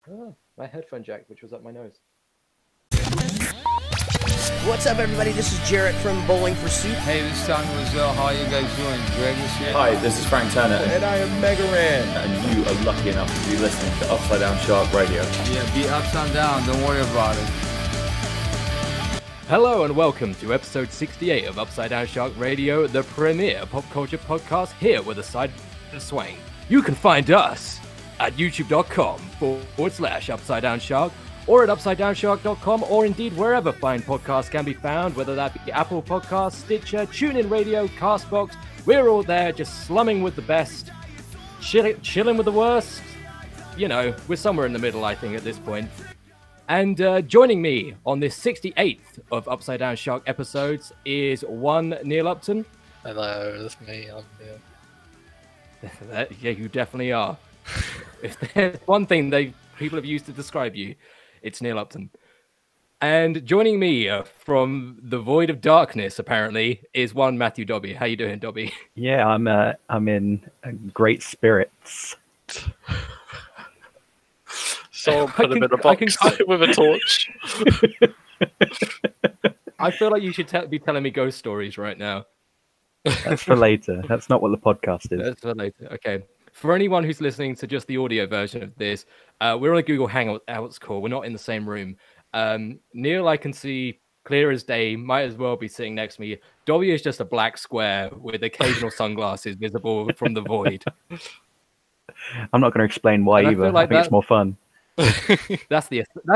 Oh, my headphone jack, which was up my nose. What's up, everybody? This is Jarrett from Bowling for Soup. Hey, this is Tony Rizzo. How you guys doing? Greg is here. Hi, this is Frank Turner. And I am Mega Ran. And you are lucky enough to be listening to Upside Down Shark Radio. Yeah, be ups and down. Don't worry about it. Hello and welcome to episode 68 of Upside Down Shark Radio, the premier pop culture podcast here with a side of swing. You can find us at youtube.com/Upside Down Shark or at UpsideDownShark.com or indeed wherever fine podcasts can be found, whether that be Apple Podcasts, Stitcher, TuneIn Radio, Castbox. We're all there just slumming with the best, chilling with the worst. You know, we're somewhere in the middle, I think, at this point. And joining me on this 68th of Upside Down Shark episodes is one Neil Upton. Hello, that's me. I'm Neil. Yeah, you definitely are. If there's one thing people have used to describe you, it's Neil Upton. And joining me from the void of darkness, apparently, is one Matthew Dobby. How you doing, Dobby? Yeah, I'm in great spirits. Someone put him in a box with a torch. I feel like you should be telling me ghost stories right now. That's for later. That's not what the podcast is. That's for later. Okay. For anyone who's listening to just the audio version of this, we're on a Google Hangouts call. We're not in the same room. Neil, I can see clear as day, might as well be sitting next to me. Dobby is just a black square with occasional sunglasses visible from the void. I'm not going to explain why either. I think it's more fun. That's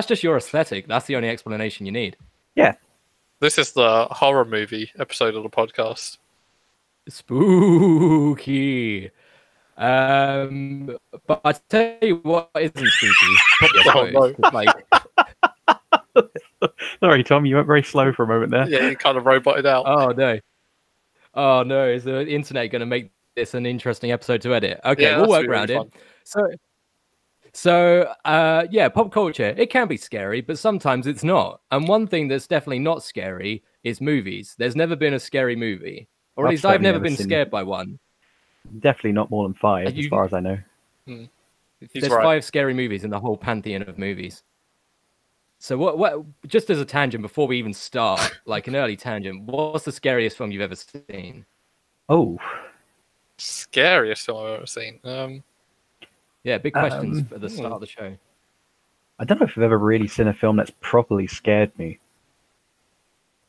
just your aesthetic. That's the only explanation you need. Yeah. This is the horror movie episode of the podcast. Spooky. But I tell you what isn't spooky. No. Sorry, Tom, you went very slow for a moment there. Yeah, you kind of roboted out. Oh no! Is the internet going to make this an interesting episode to edit? Okay, yeah, we'll work around it. So, pop culture, it can be scary, but sometimes it's not. And one thing that's definitely not scary is movies. There's never been a scary movie. Or at least I've never been scared by one. Definitely not more than 5, as far as I know. There's 5 scary movies in the whole pantheon of movies. So what? Just as a tangent, before we even start, like an early tangent, what's the scariest film you've ever seen? Oh. Scariest film I've ever seen? Yeah, big questions at the start of the show. I don't know if I've ever really seen a film that's properly scared me.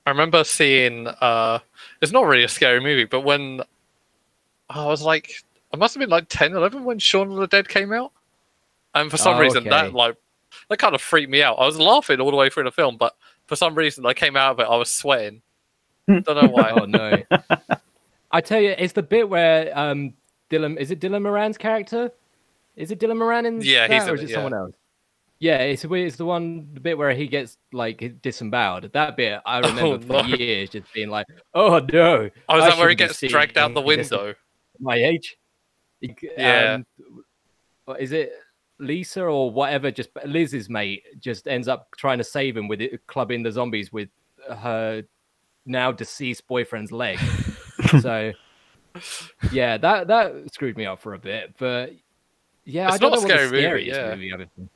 I remember seeing, it's not really a scary movie, but when I was like, I must have been like 10, 11 when Shaun of the Dead came out. And for some reason, that kind of freaked me out. I was laughing all the way through the film, but for some reason, I came out of it, I was sweating. Don't know why. Oh, no. I tell you, it's the bit where Dylan Moran's character? Is it Dylan Moran in that, or is it someone else? Yeah, it's the bit where he gets like disemboweled. That bit I remember for years just being like, "Oh no!" Oh, is that where he gets dragged out the window? My age. Yeah. Is it Lisa or whatever? Just Liz's mate just ends up trying to save him with it, clubbing the zombies with her now deceased boyfriend's leg. So yeah, that screwed me up for a bit, but. Yeah, it's I don't not know a what scary the scariest movie I've ever seen.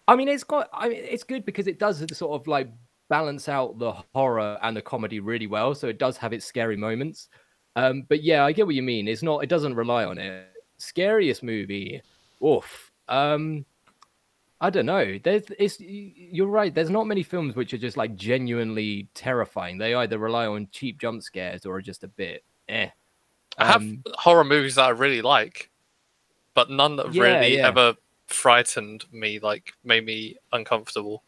I mean, it's good because it does sort of like balance out the horror and the comedy really well. So it does have its scary moments. But yeah, I get what you mean. It doesn't rely on it. Scariest movie, oof. I don't know. You're right. There's not many films which are just like genuinely terrifying. They either rely on cheap jump scares or are just a bit I have horror movies that I really like. But none that really ever frightened me, like made me uncomfortable.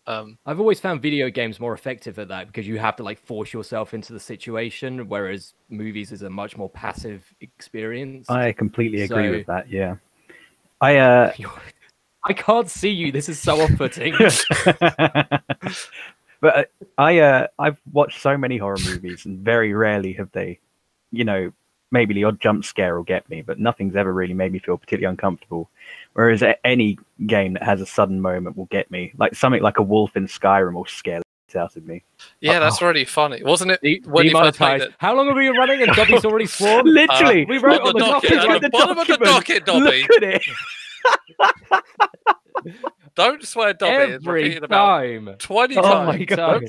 I've always found video games more effective at that because you have to like force yourself into the situation, whereas movies is a much more passive experience. I completely agree with that. Yeah, I can't see you. This is so off-putting. But I've watched so many horror movies, and very rarely have they, maybe the odd jump scare will get me, but nothing's ever really made me feel particularly uncomfortable. Whereas any game that has a sudden moment will get me. Like something like a wolf in Skyrim will scare the out of me. Yeah, that's really funny. Wasn't it? When you first played it? How long have we been running and Dobby's already sworn? Literally. We wrote on the docket. At the bottom of the docket, Dobby. Look at it. Don't swear, Dobby. It's Every repeated about time. 20 Oh times. my God.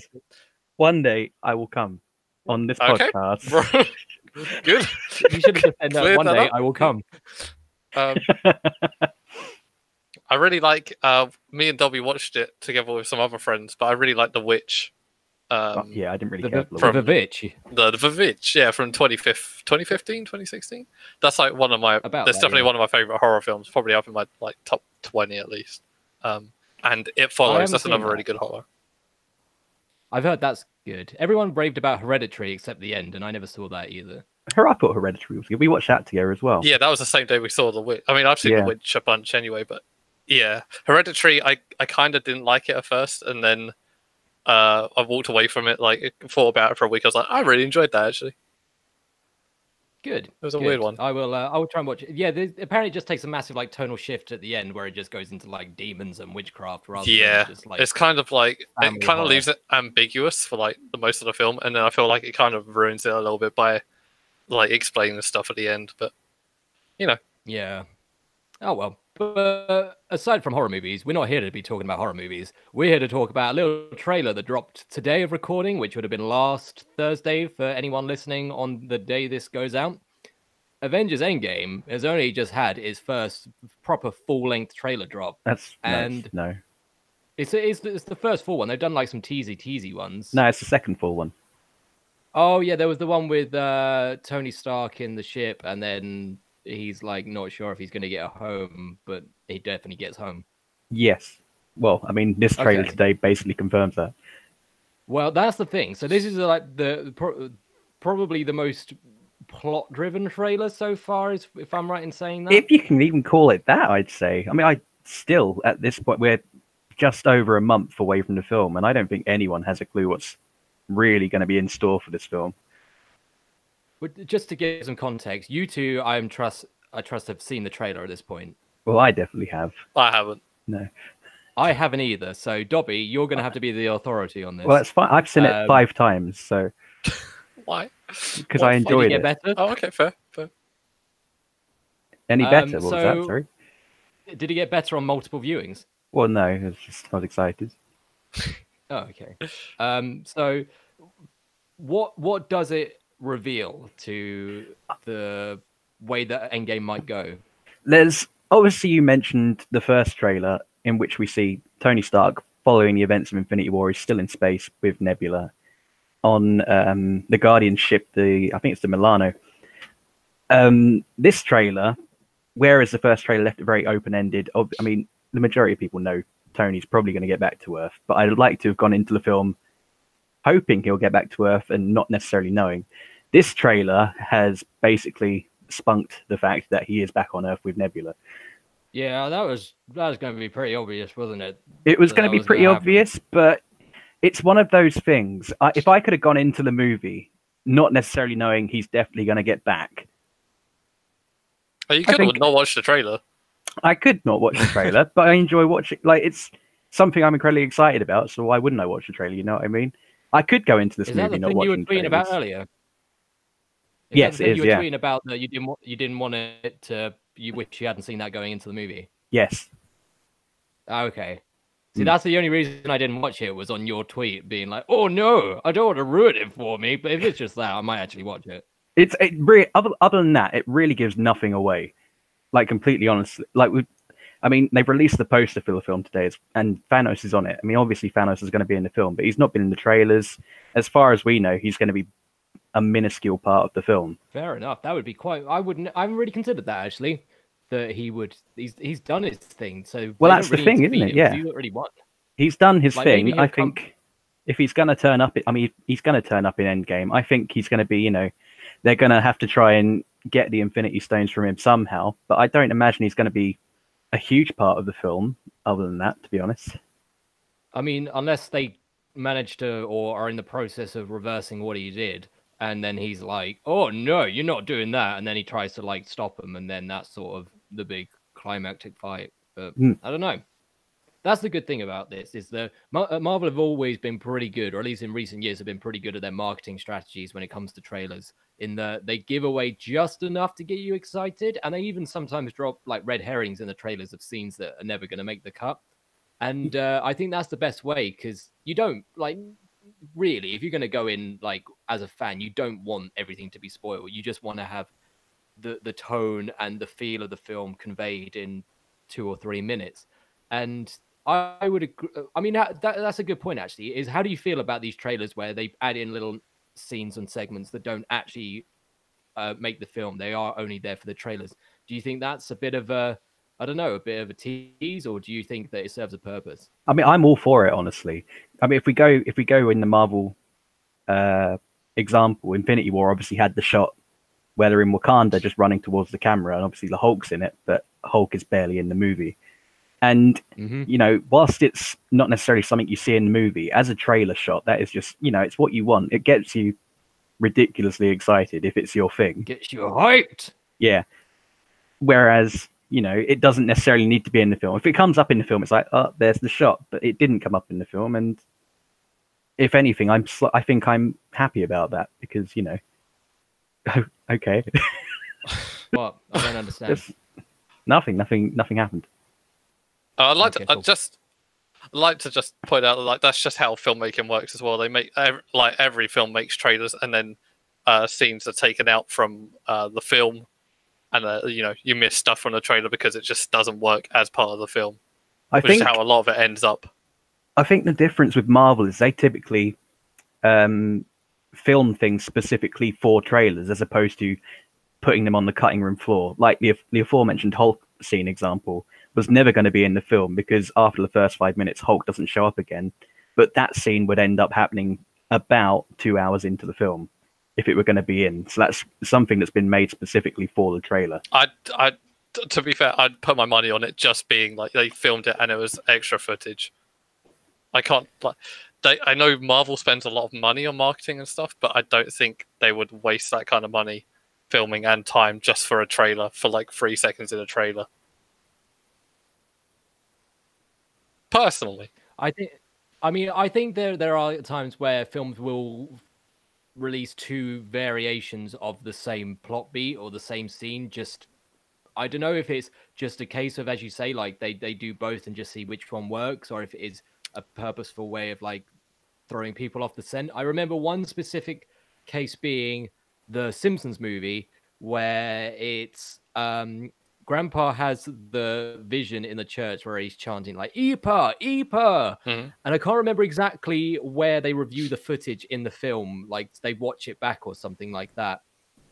One day I will come on this Okay. podcast. Good. You should have just said that Cleared one that day up. I will come. I really like. Me and Dobby watched it together with some other friends, but I really like The Witch. Yeah, I didn't really The care. for from- the Vivitch. The Witch, yeah, from 2015, 2016. That's like one of my. About That's that, definitely yeah. one of my favorite horror films. Probably up in my like top 20 at least. And It Follows. haven't That's seen another that. really good horror. I've heard that's good. Everyone raved about Hereditary except the end, and I never saw that either. I thought Hereditary was good. We watched that together as well. Yeah, that was the same day we saw The Witch. I mean, I've seen Yeah. The Witch a bunch anyway, but yeah, Hereditary. I kind of didn't like it at first, and then I walked away from it. Like, thought about it for a week. I was like, I really enjoyed that actually. Good. It was a weird one. I will try and watch it. Yeah, apparently it just takes a massive like tonal shift at the end where it just goes into like demons and witchcraft rather Yeah, than just like it's kind of like family it kind of horror. leaves it ambiguous for like the most of the film, and then I feel like it kind of ruins it a little bit by like explaining the stuff at the end. But Yeah. Oh well. But aside from horror movies, we're not here to be talking about horror movies. We're here to talk about a little trailer that dropped today of recording, which would have been last Thursday for anyone listening on the day this goes out. Avengers Endgame has only just had its first proper full-length trailer drop. That's And- no. It's the first full one. They've done like some teasy ones. No, it's the second full one. Oh yeah, there was the one with Tony Stark in the ship, and then he's like not sure if he's going to get home, but he definitely gets home. Yes. Well, I mean, this trailer Okay. today basically confirms that. Well, that's the thing. So this is like probably the most plot-driven trailer so far, if I'm right in saying that. If you can even call it that, I'd say. I mean, I still, at this point, we're just over a month away from the film, and I don't think anyone has a clue what's really going to be in store for this film. But just to give some context, you two, I trust have seen the trailer at this point. Well, I definitely have. I haven't. No. I haven't either. So Dobby, you're going to have to be the authority on this. Well, that's fine. I've seen it 5 times, so Why? because What, I did it enjoyed get it. better? Oh, okay, fair. Any better? What was that? so- Sorry. Did it get better on multiple viewings? Well, no. I was just not excited. Oh, okay. So what does it reveal to the way that Endgame might go? There's obviously, you mentioned the first trailer in which we see Tony Stark following the events of Infinity War. He's still in space with Nebula on the Guardian ship. I think it's the Milano. This trailer, whereas the first trailer left it very open-ended. I mean, the majority of people know Tony's probably going to get back to Earth, but I'd like to have gone into the film hoping he'll get back to Earth and not necessarily knowing. This trailer has basically spunked the fact that he is back on Earth with Nebula. Yeah, that was going to be pretty obvious, wasn't it? It was So going to that be was pretty gonna happen. obvious, but it's one of those things. If I could have gone into the movie not necessarily knowing he's definitely going to get back, Oh, you could think- have not watched the trailer. I could not watch the trailer, but I enjoy watching. Like, it's something I'm incredibly excited about, so why wouldn't I watch the trailer? You know what I mean? I could go into this Is that movie the not thing you were watching tweeting about trailers. earlier? Yes, that the it thing is, You were yeah. tweeting about that you didn't want it to. You wish you hadn't seen that going into the movie. Yes. Okay. See, that's the only reason I didn't watch it was on your tweet being like, "Oh no, I don't want to ruin it for me." But if it's just that, I might actually watch it. It really, other than that, it really gives nothing away. Like, completely honest. I mean, they've released the poster for the film today, and Thanos is on it. I mean, obviously Thanos is going to be in the film, but he's not been in the trailers. As far as we know, he's going to be a minuscule part of the film. Fair enough. That would be quite. I haven't really considered that actually. That he would. He's done his thing. So Well, they that's don't the really thing, need to isn't beat it? him, 'cause Yeah. He don't really won. He's done his Like, maybe thing. he'll I think if he's going to turn up, I mean, he's going to turn up in Endgame. I think he's going to be, they're going to have to try and get the Infinity Stones from him somehow. But I don't imagine he's going to be a huge part of the film, other than that, to be honest. I mean, unless they manage to or are in the process of reversing what he did, and then he's like, "Oh no, you're not doing that," and then he tries to like stop him, and then that's sort of the big climactic fight. But I don't know. That's the good thing about this is that Marvel have always been pretty good, or at least in recent years have been pretty good at their marketing strategies when it comes to trailers. In that they give away just enough to get you excited, and they even sometimes drop like red herrings in the trailers of scenes that are never going to make the cut. And I think that's the best way, because you don't like really, if you're going to go in like as a fan, you don't want everything to be spoiled. You just want to have the tone and the feel of the film conveyed in 2 or 3 minutes. And I would agree. I mean, that's a good point, actually, is how do you feel about these trailers where they add in little scenes and segments that don't actually make the film? They are only there for the trailers. Do you think that's a bit of a, I don't know, a bit of a tease, or do you think that it serves a purpose? I mean, I'm all for it, honestly. I mean, if we go in the Marvel example, Infinity War obviously had the shot where they're in Wakanda just running towards the camera, and obviously the Hulk's in it, but Hulk is barely in the movie. And, you know, whilst it's not necessarily something you see in the movie, as a trailer shot, that is just, you know, it's what you want. It gets you ridiculously excited if it's your thing. Gets you hyped. Yeah. Whereas, you know, it doesn't necessarily need to be in the film. If it comes up in the film, it's like, oh, there's the shot, but it didn't come up in the film. And if anything, I think I'm happy about that, because, you know, okay. What? I don't understand. Nothing happened. I'd like Okay, to cool. I'd like to just point out that, like, that's just how filmmaking works as well. They make every film makes trailers, and then scenes are taken out from the film, and you know, you miss stuff from the trailer because it just doesn't work as part of the film. Which is how a lot of it ends up. I think the difference with Marvel is they typically film things specifically for trailers, as opposed to putting them on the cutting room floor. Like the aforementioned Hulk scene example was never going to be in the film, because after the first 5 minutes, Hulk doesn't show up again. But that scene would end up happening about 2 hours into the film if it were going to be in. So that's something that's been made specifically for the trailer. To be fair, I'd put my money on it just being like they filmed it and it was extra footage. I can't like I know Marvel spends a lot of money on marketing and stuff, but I don't think they would waste that kind of money filming and time just for a trailer, for like 3 seconds in a trailer. Personally, I think there are times where films will release 2 variations of the same plot beat or the same scene. Just, I don't know if it's just a case of, as you say, like they do both and just see which one works, or if it is a purposeful way of like throwing people off the scent. I remember one specific case being the Simpsons movie, where it's Grandpa has the vision in the church where he's chanting like "Eepa, Eepa," and I can't remember exactly where they review the footage in the film, like they watch it back or something like that.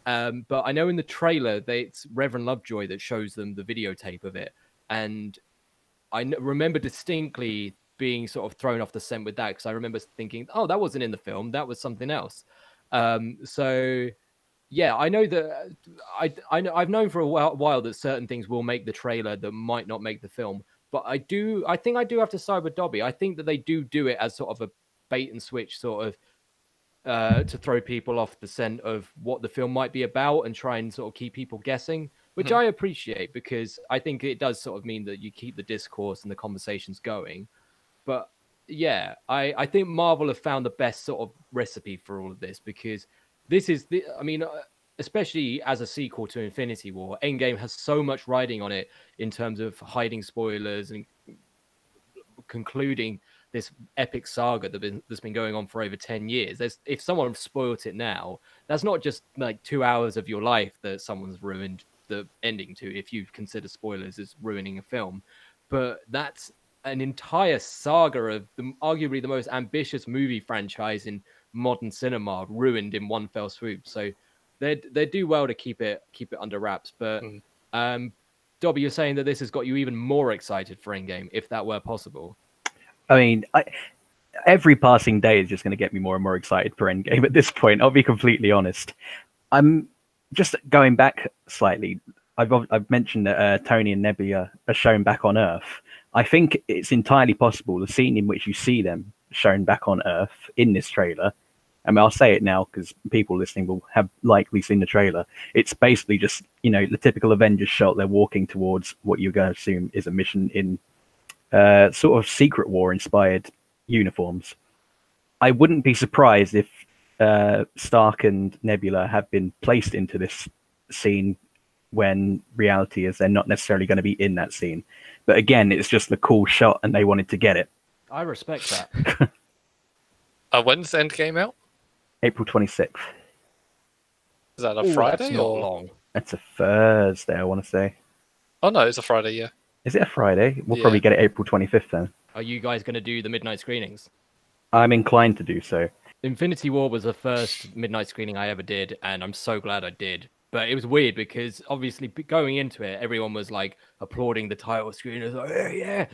But I know in the trailer it's Reverend Lovejoy that shows them the videotape of it, and I remember distinctly being sort of thrown off the scent with that, because I remember thinking, "Oh, that wasn't in the film; that was something else." So. Yeah, I know that I've known for a while that certain things will make the trailer that might not make the film. But I think I do have to side with Dobby. I think that they do it as sort of a bait and switch, sort of to throw people off the scent of what the film might be about and try and sort of keep people guessing, which I appreciate, because I think it does sort of mean that you keep the discourse and the conversations going. But yeah, I think Marvel have found the best sort of recipe for all of this, because this is especially as a sequel to Infinity War, Endgame has so much riding on it in terms of hiding spoilers and concluding this epic saga that's been going on for over 10 years. If someone spoiled it now, that's not just like 2 hours of your life that someone's ruined the ending to, if you consider spoilers as ruining a film, but that's an entire saga of arguably the most ambitious movie franchise in modern cinema ruined in one fell swoop. So they do well to keep it under wraps. But Dobby, you're saying that this has got you even more excited for Endgame, if that were possible. I mean, every passing day is just going to get me more and more excited for Endgame at this point. I'll be completely honest. I'm just going back slightly. I've mentioned that Tony and Nebula are shown back on Earth. I think it's entirely possible the scene in which you see them shown back on Earth in this trailer. I mean, I'll say it now because people listening will have likely seen the trailer. It's basically just, you know, the typical Avengers shot. They're walking towards what you're going to assume is a mission in sort of Secret War inspired uniforms. I wouldn't be surprised if Stark and Nebula have been placed into this scene when reality is they're not necessarily going to be in that scene. But again, it's just the cool shot, and they wanted to get it. I respect that. When's Endgame out? April 26th. Is that a Ooh, Friday that's not or long. That's a Thursday, I want to say. Oh no, it's a Friday. Yeah. Is it a Friday? We'll Yeah. probably get it April 25th then. Are you guys going to do the midnight screenings? I'm inclined to do so. Infinity War was the first midnight screening I ever did, and I'm so glad I did. But it was weird because obviously going into it, everyone was like applauding the title screen. It was like, yeah,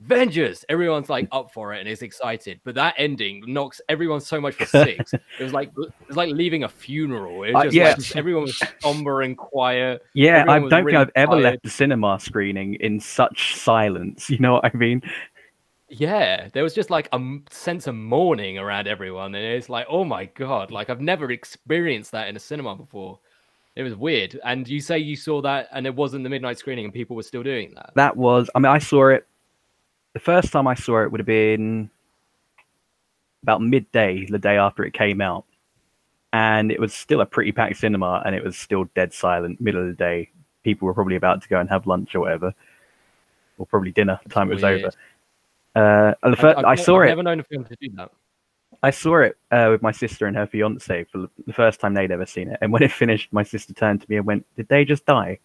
Avengers. Everyone's like up for it and is excited. But that ending knocks everyone so much for six. It was like leaving a funeral. It was just like everyone was somber and quiet. Yeah, I Everyone was don't really think I've ever tired. left a cinema screening in such silence. You know what I mean? Yeah, there was just like a sense of mourning around everyone, and it's like, oh my god, like I've never experienced that in a cinema before. It was weird. And you say you saw that, and it wasn't the midnight screening, and people were still doing that. That was, I mean, I saw it. The first time I saw it would have been about midday, the day after it came out, and it was still a pretty packed cinema, and it was still dead silent, middle of the day. People were probably about to go and have lunch or whatever, or probably dinner. The time it was over. I saw it. I've never known a film to do that. I saw it with my sister and her fiance for the first time they'd ever seen it. And when it finished, my sister turned to me and went, "Did they just die?"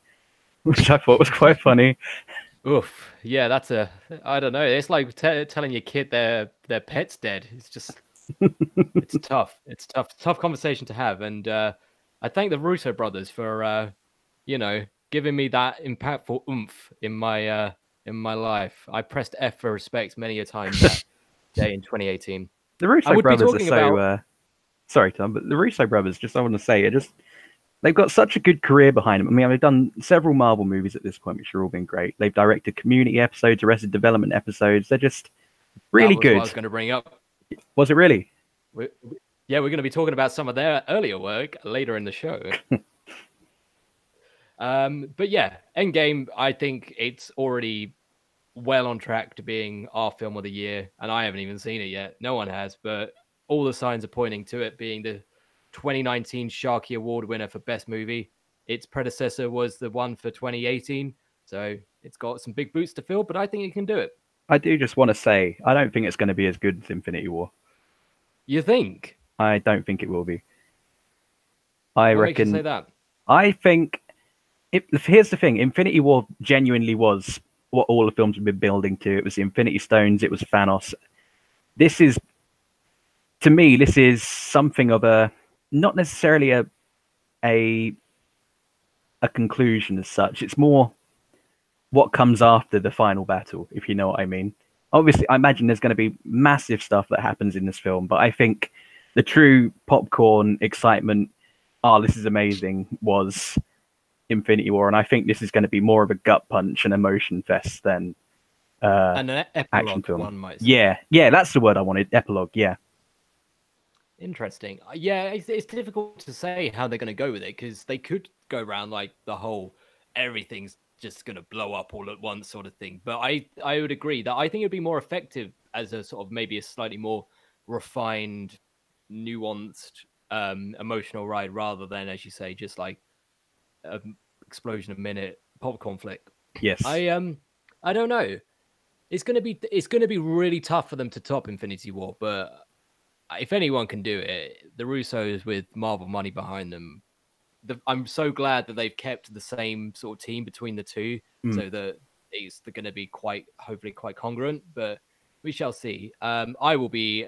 Which I thought was quite funny. Oof. Yeah, that's I don't know. It's like telling your kid their pet's dead. It's just, it's tough. It's tough conversation to have. And I thank the Russo brothers for, giving me that impactful oomph in my life. I pressed F for respect many a time that day in 2018. The Russo brothers are so... sorry, Tom, but the Russo brothers, just I want to say, they've got such a good career behind them. I mean, they've done several Marvel movies at this point, which have all been great. They've directed Community episodes, Arrested Development episodes. They're just really good. What I was going to bring up. Was it really? We're going to be talking about some of their earlier work later in the show. But yeah, Endgame, I think it's already well on track to being our film of the year, and I haven't even seen it yet. No one has, but all the signs are pointing to it being the 2019 Sharky Award winner for Best Movie. Its predecessor was the one for 2018, so it's got some big boots to fill, but I think it can do it. I do just want to say, I don't think it's going to be as good as Infinity War. You think? I don't think it will be. What makes you say that? I think... Here's the thing. Infinity War genuinely was what all the films have been building to. It was the Infinity Stones. It was Thanos. This is... To me, this is something of a... Not necessarily a conclusion as such. It's more what comes after the final battle, if you know what I mean. Obviously, I imagine there's going to be massive stuff that happens in this film, but I think the true popcorn excitement, this is amazing, was Infinity War, and I think this is going to be more of a gut punch and emotion fest than and an epilogue, action film. One might say. Yeah, that's the word I wanted. Epilogue, yeah. Interesting. Yeah, it's difficult to say how they're going to go with it, because they could go around like the whole everything's just going to blow up all at once sort of thing. But I would agree that I think it'd be more effective as a sort of maybe a slightly more refined, nuanced, emotional ride, rather than, as you say, just like explosion of minute popcorn flick. Yes. I don't know. It's gonna be really tough for them to top Infinity War, but if anyone can do it, the Russos with Marvel money behind them. I'm so glad that they've kept the same sort of team between the two, so that they're going to be hopefully quite congruent. But we shall see. I will be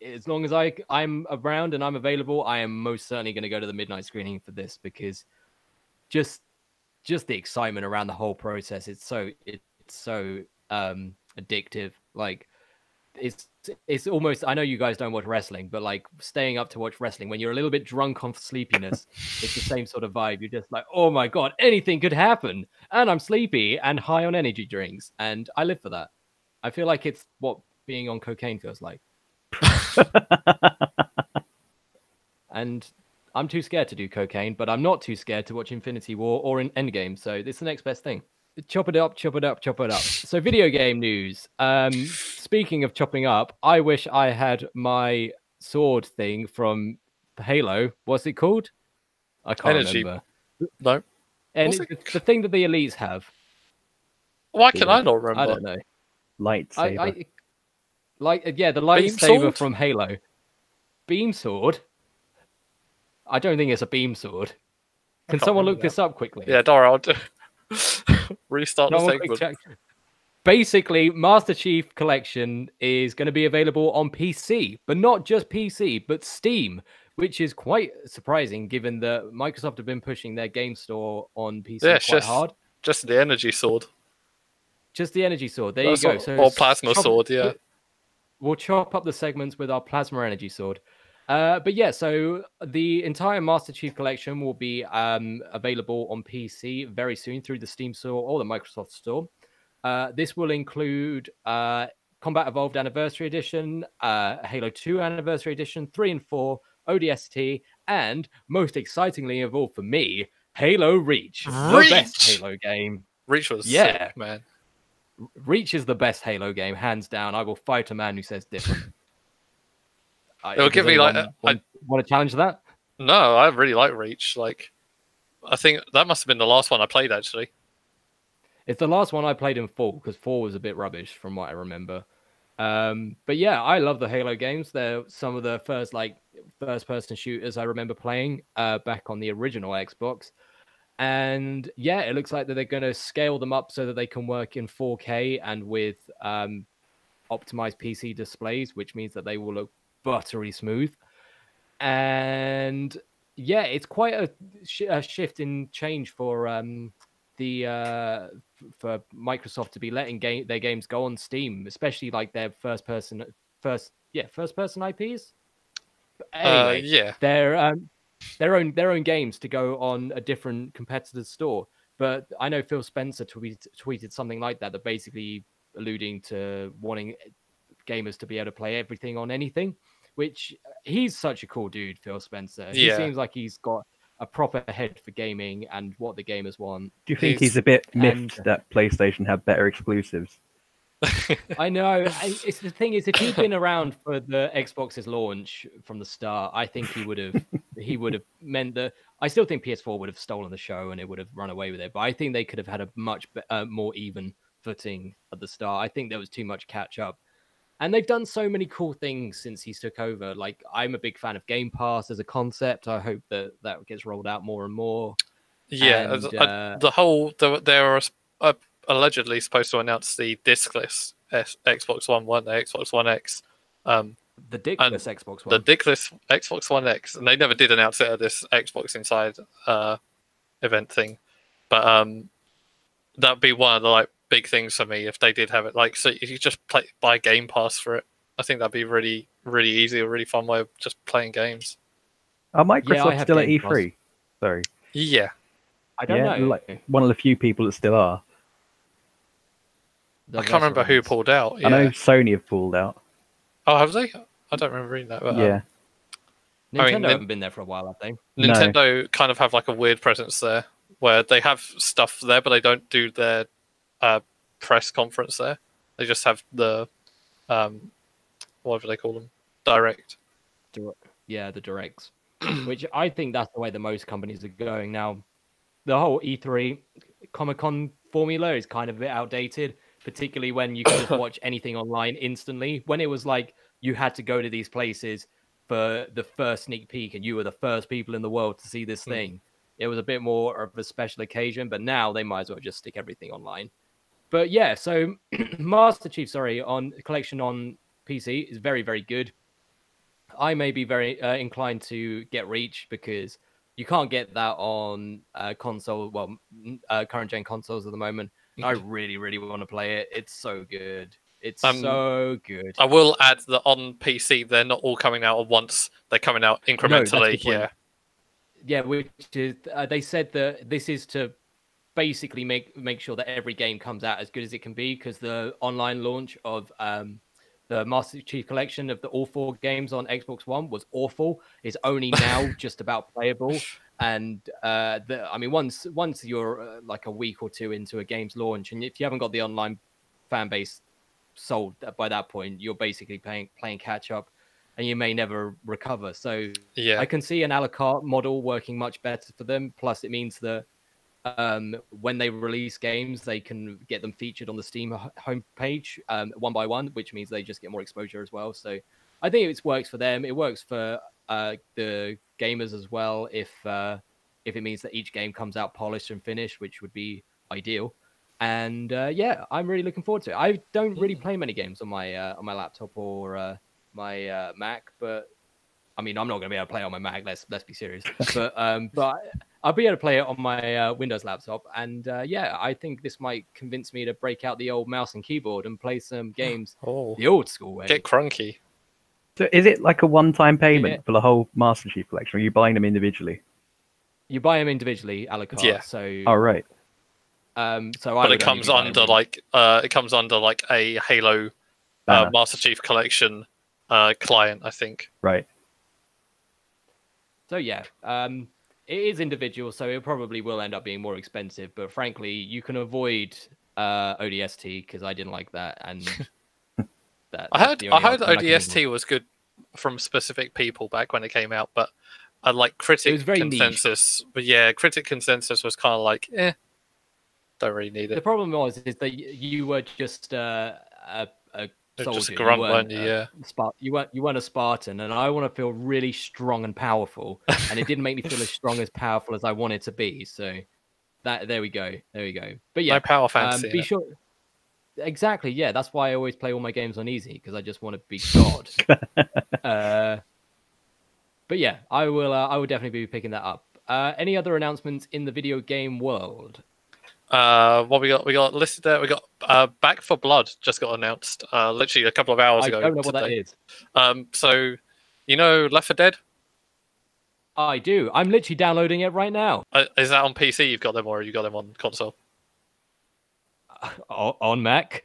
as long as I'm around and I'm available. I am most certainly going to go to the midnight screening for this, because just the excitement around the whole process. It's so addictive. Like it's almost, I know you guys don't watch wrestling, but like staying up to watch wrestling when you're a little bit drunk on sleepiness, it's the same sort of vibe. You're just like, oh my God, anything could happen. And I'm sleepy and high on energy drinks. And I live for that. I feel like it's what being on cocaine feels like. And I'm too scared to do cocaine, but I'm not too scared to watch Infinity War or in Endgame. So it's the next best thing. Chop it up, chop it up, chop it up. So video game news. Speaking of chopping up, I wish I had my sword thing from Halo. What's it called? I can't remember. No. And Was it's it- the thing that the elites have. Why can I not remember? I don't know. Lightsaber. The Beam lightsaber sword? from Halo. Beam sword? I don't think it's a beam sword. Can can't someone remember look this up quickly? Yeah, Dora, I'll do... restart the Someone quick segment. check. Basically, Master Chief Collection is going to be available on PC, but not just PC, but Steam, which is quite surprising given that Microsoft have been pushing their game store on PC Yeah, it's quite hard. just the energy sword. Just the energy sword. There you go. So or plasma sword, yeah. We'll chop up the segments with our plasma energy sword. But yeah, so the entire Master Chief Collection will be available on PC very soon through the Steam store or the Microsoft store. This will include Combat Evolved Anniversary Edition, Halo 2 Anniversary Edition, 3 and 4, ODST, and most excitingly of all for me, Halo Reach. The best Halo game. Reach was Yeah. sick, man. Reach is the best Halo game, hands down. I will fight a man who says different. It'll give me like want to challenge that? No, I really like Reach. Like, I think that must have been the last one I played actually. It's the last one I played in 4 because 4 was a bit rubbish from what I remember. But yeah, I love the Halo games. They're some of the first-person shooters I remember playing back on the original Xbox. And yeah, it looks like that they're going to scale them up so that they can work in 4K and with optimized PC displays, which means that they will look buttery smooth. And yeah, it's quite a shift in change for for Microsoft to be letting their games go on Steam, especially like their first person IPs. Anyway, yeah, their own games to go on a different competitor's store. But I know Phil Spencer tweeted something like that basically alluding to wanting gamers to be able to play everything on anything, which he's such a cool dude, Phil Spencer. He seems like he's got a proper head for gaming and what the gamers want. Do you think he's a bit miffed that PlayStation have better exclusives? I know. It's the thing is, if he'd been around for the Xbox's launch from the start, I think he would have meant that. I still think PS4 would have stolen the show and it would have run away with it. But I think they could have had a much more even footing at the start. I think there was too much catch up. And they've done so many cool things since he's took over. Like, I'm a big fan of Game Pass as a concept. I hope that gets rolled out more and more. Yeah, And, they're allegedly supposed to announce the discless Xbox One, weren't they? Xbox One X. The dickless Xbox One. The dickless Xbox One X. And they never did announce it at this Xbox Inside event thing. But that'd be one of the big things for me if they did have it. Like, so if you just buy Game Pass for it, I think that'd be really, really easy, a really fun way of just playing games. Are Microsoft still at E3? Pass. Sorry. Yeah. I don't know. Like, one of the few people that still are. I can't remember who pulled out. Yeah. I know Sony have pulled out. Oh, have they? I don't remember reading that. But, yeah. Nintendo haven't been there for a while, have they? Nintendo kind of have like a weird presence there, where they have stuff there, but they don't do their press conference there. They just have the whatever they call them, direct. Yeah, the directs. Which I think that's the way that most companies are going now. The whole E3 Comic-Con formula is kind of a bit outdated, particularly when you can just watch anything online instantly. When it was like you had to go to these places for the first sneak peek and you were the first people in the world to see this thing. It was a bit more of a special occasion, but now they might as well just stick everything online. But yeah, so Master Chief, on collection on PC is very, very good. I may be very inclined to get Reach because you can't get that on console. Well, current gen consoles at the moment. I really, really want to play it. It's so good. It's so good. I will add that on PC, they're not all coming out at once. They're coming out incrementally. Yeah, which is they said that this is to basically make sure that every game comes out as good as it can be, because the online launch of the Master Chief Collection of all 4 games on Xbox One was awful. It's only now just about playable. And once you're like a week or two into a game's launch, and if you haven't got the online fan base sold by that point, you're basically playing catch up, and you may never recover. So I can see an a la carte model working much better for them. Plus, it means that when they release games, they can get them featured on the Steam homepage one by one, which means they just get more exposure as well. So I think it works for them. It works for the gamers as well. If it means that each game comes out polished and finished, which would be ideal. And yeah, I'm really looking forward to it. I don't really play many games on my laptop or my Mac, but I mean, I'm not going to be able to play it on my Mac. Let's be serious. But I'll be able to play it on my Windows laptop. And yeah, I think this might convince me to break out the old mouse and keyboard and play some games the old school way. Get crunky. So is it like a one-time payment for the whole Master Chief Collection? Or are you buying them individually? You buy them individually, a la carte. Yeah. So. Oh right. But it comes under like a Halo Master Chief Collection client, I think. Right. So yeah, it is individual, so it probably will end up being more expensive. But frankly, you can avoid ODST because I didn't like that, and I heard ODST was good from specific people back when it came out, but like critic consensus. Niche. But yeah, critic consensus was kind of like, don't really need it. The problem is that you were just a soldier. Just a grunt, weren't you? Yeah. You weren't a Spartan, and I want to feel really strong and powerful, and it didn't make me feel as strong as powerful as I wanted to be. So there we go. But yeah, no power fantasy. Be sure. Exactly. Yeah, that's why I always play all my games on easy because I just want to be God. But yeah, I will definitely be picking that up. Any other announcements in the video game world? What we got listed there. We got Back for Blood just got announced literally a couple of hours ago. I don't know what that is. So you know Left 4 Dead? I do. I'm literally downloading it right now. Is that on PC? You've got them, or you got them on console? On Mac.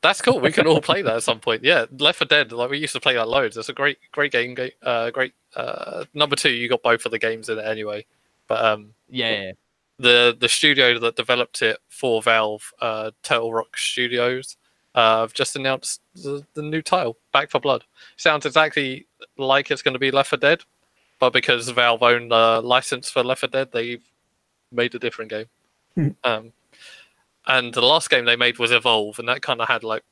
That's cool. We can all play that at some point. Yeah, Left 4 Dead. Like we used to play that loads. It's a great game. Great. Number 2, you got both of the games in it anyway. But yeah. The studio that developed it for Valve, Turtle Rock Studios, have just announced the new title, Back for Blood. Sounds exactly like it's going to be Left 4 Dead, but because Valve own the license for Left 4 Dead, they've made a different game. And the last game they made was Evolve, and that kind of had like,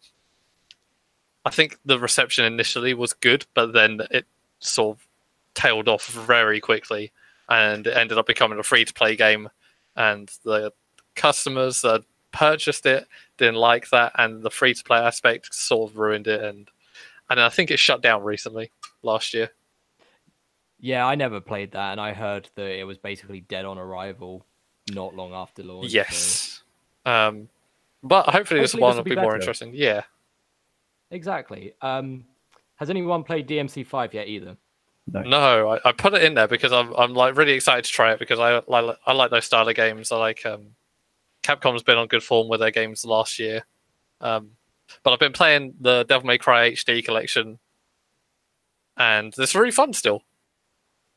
I think the reception initially was good, but then it sort of tailed off very quickly, and it ended up becoming a free-to-play game. And the customers that purchased it didn't like that, and the free-to-play aspect sort of ruined it. And I think it shut down recently, last year. Yeah, I never played that, and I heard that it was basically dead on arrival not long after launch. Yes. So. But hopefully this one will be more interesting. Yeah. Exactly. Has anyone played DMC5 yet either? No, I put it in there because I'm like really excited to try it because I like those style of games. I like Capcom's been on good form with their games last year, but I've been playing the Devil May Cry HD collection, and it's really fun still.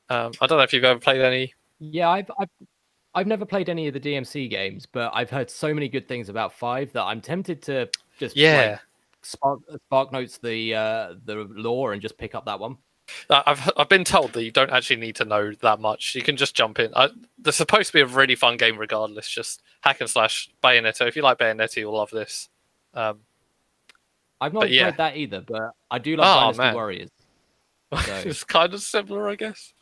I don't know if you've ever played any. Yeah, I've never played any of the DMC games, but I've heard so many good things about 5 that I'm tempted to just spark notes the lore and just pick up that one. I've been told that you don't actually need to know that much. You can just jump in. There's supposed to be a really fun game regardless. Just hack and slash Bayonetta. If you like Bayonetta, you'll love this. I've not played that either, but I do like Dynasty Warriors. So. It's kind of similar, I guess.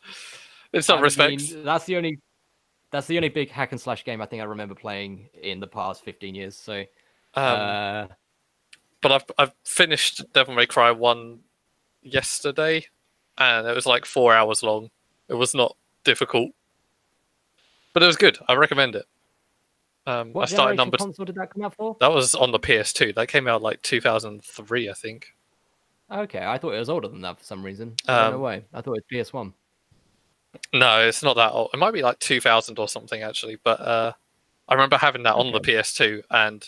In some respects. That's the only big hack and slash game I think I remember playing in the past 15 years. So, but I've finished Devil May Cry 1 yesterday, and it was like 4 hours long. It was not difficult, but it was good. I recommend it. What generation console did that come out for? That was on the PS2. That came out like 2003, I think. Okay, I thought it was older than that for some reason. No way. I thought it was PS1. No, it's not that old. It might be like 2000 or something actually, but I remember having that on the PS2 and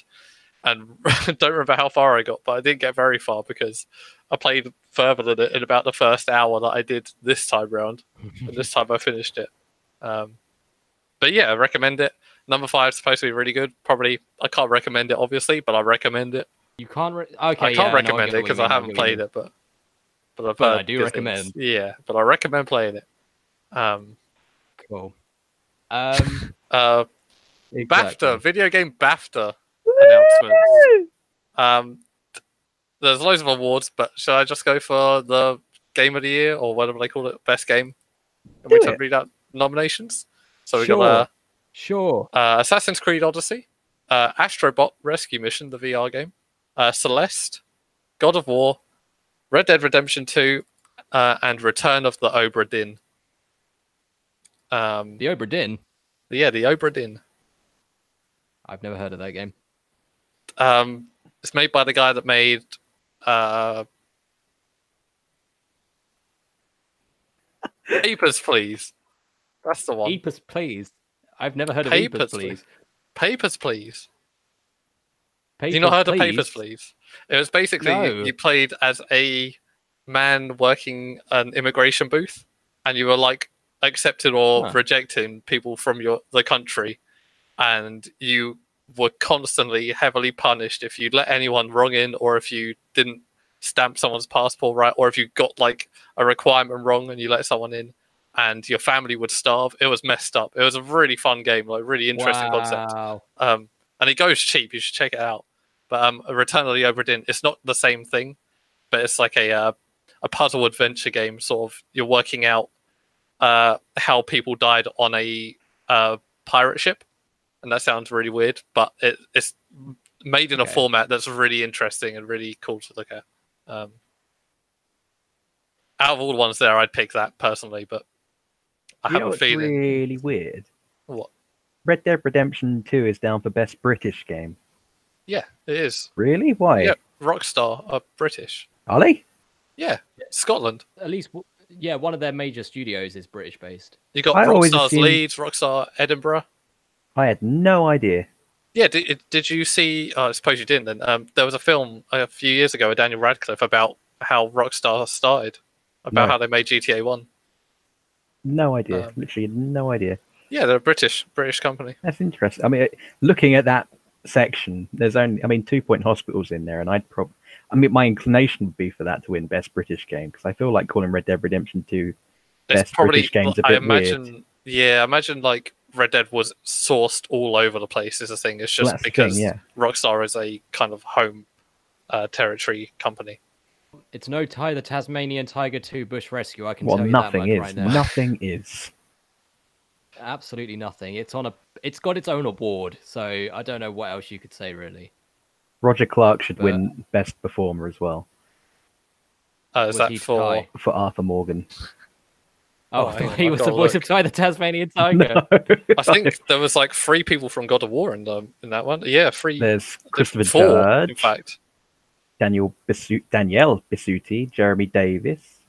don't remember how far I got, but I didn't get very far because I played further than it in about the first hour that I did this time round, and this time I finished it. But yeah, I recommend it. Number 5 is supposed to be really good. Probably I can't recommend it obviously, but I recommend it. You can't. Okay, I can't recommend it because I haven't played it, but I do recommend. Yeah, but I recommend playing it. Cool. Exactly. BAFTA, video game BAFTA announcements. There's loads of awards, but should I just go for the Game of the Year or whatever they call it, best game? And we can read out nominations. So we got Assassin's Creed Odyssey, Astrobot Rescue Mission, the VR game, Celeste, God of War, Red Dead Redemption 2, and Return of the Obra Dinn. The Obra Dinn? Yeah, the Obra Dinn. I've never heard of that game. It's made by the guy that made Papers, Please. That's the one. Papers, Please. I've never heard of Papers, Please. Papers, Please. Papers, you not heard Please? of Papers, Please? It was basically you played as a man working an immigration booth, and you were like accepting or rejecting people from the country, and you were constantly heavily punished if you let anyone wrong in, or if you didn't stamp someone's passport right, or if you got like a requirement wrong and you let someone in, and your family would starve. It was messed up. It was a really fun game, like really interesting concept. And it goes cheap. You should check it out. But Return of the Obra Dinn, it's not the same thing, but it's like a puzzle adventure game. Sort of, you're working out how people died on a pirate ship, and that sounds really weird, but it's made in a format that's really interesting and really cool to look at. Out of all the ones there, I'd pick that personally, but I have a feeling. Really weird. What? Red Dead Redemption 2 is down for best British game. Yeah, it is. Really? Why? Yeah, Rockstar are British. Are they? Yeah, Scotland. At least, yeah, one of their major studios is British based. You got Rockstar's Leeds, Rockstar Edinburgh. I had no idea. Yeah, did you see? I suppose you didn't. Then there was a film a few years ago with Daniel Radcliffe about how Rockstar started, about how they made GTA 1. No idea. Literally no idea. Yeah, they're a British company. That's interesting. I mean, looking at that section, there's only 2 Point Hospital's in there, and my inclination would be for that to win best British game, because I feel like calling Red Dead Redemption 2 best British game's a bit weird. Yeah, I imagine like Red Dead was sourced all over the place is the thing. It's just because Rockstar is a kind of home territory company. It's no Ty the Tasmanian Tiger 2 Bush Rescue, I can tell you nothing that much is. right now. Nothing is. Absolutely nothing. It's got its own award, so I don't know what else you could say really. Roger Clark should win best performer as well. Is that for Arthur Morgan? Oh, I thought he was the voice of Ty the Tasmanian Tiger. No. I think there was like 3 people from God of War in that one. Yeah, 3. There's Christopher 4, Judge, in fact. Danielle Bisutti, Jeremy Davis.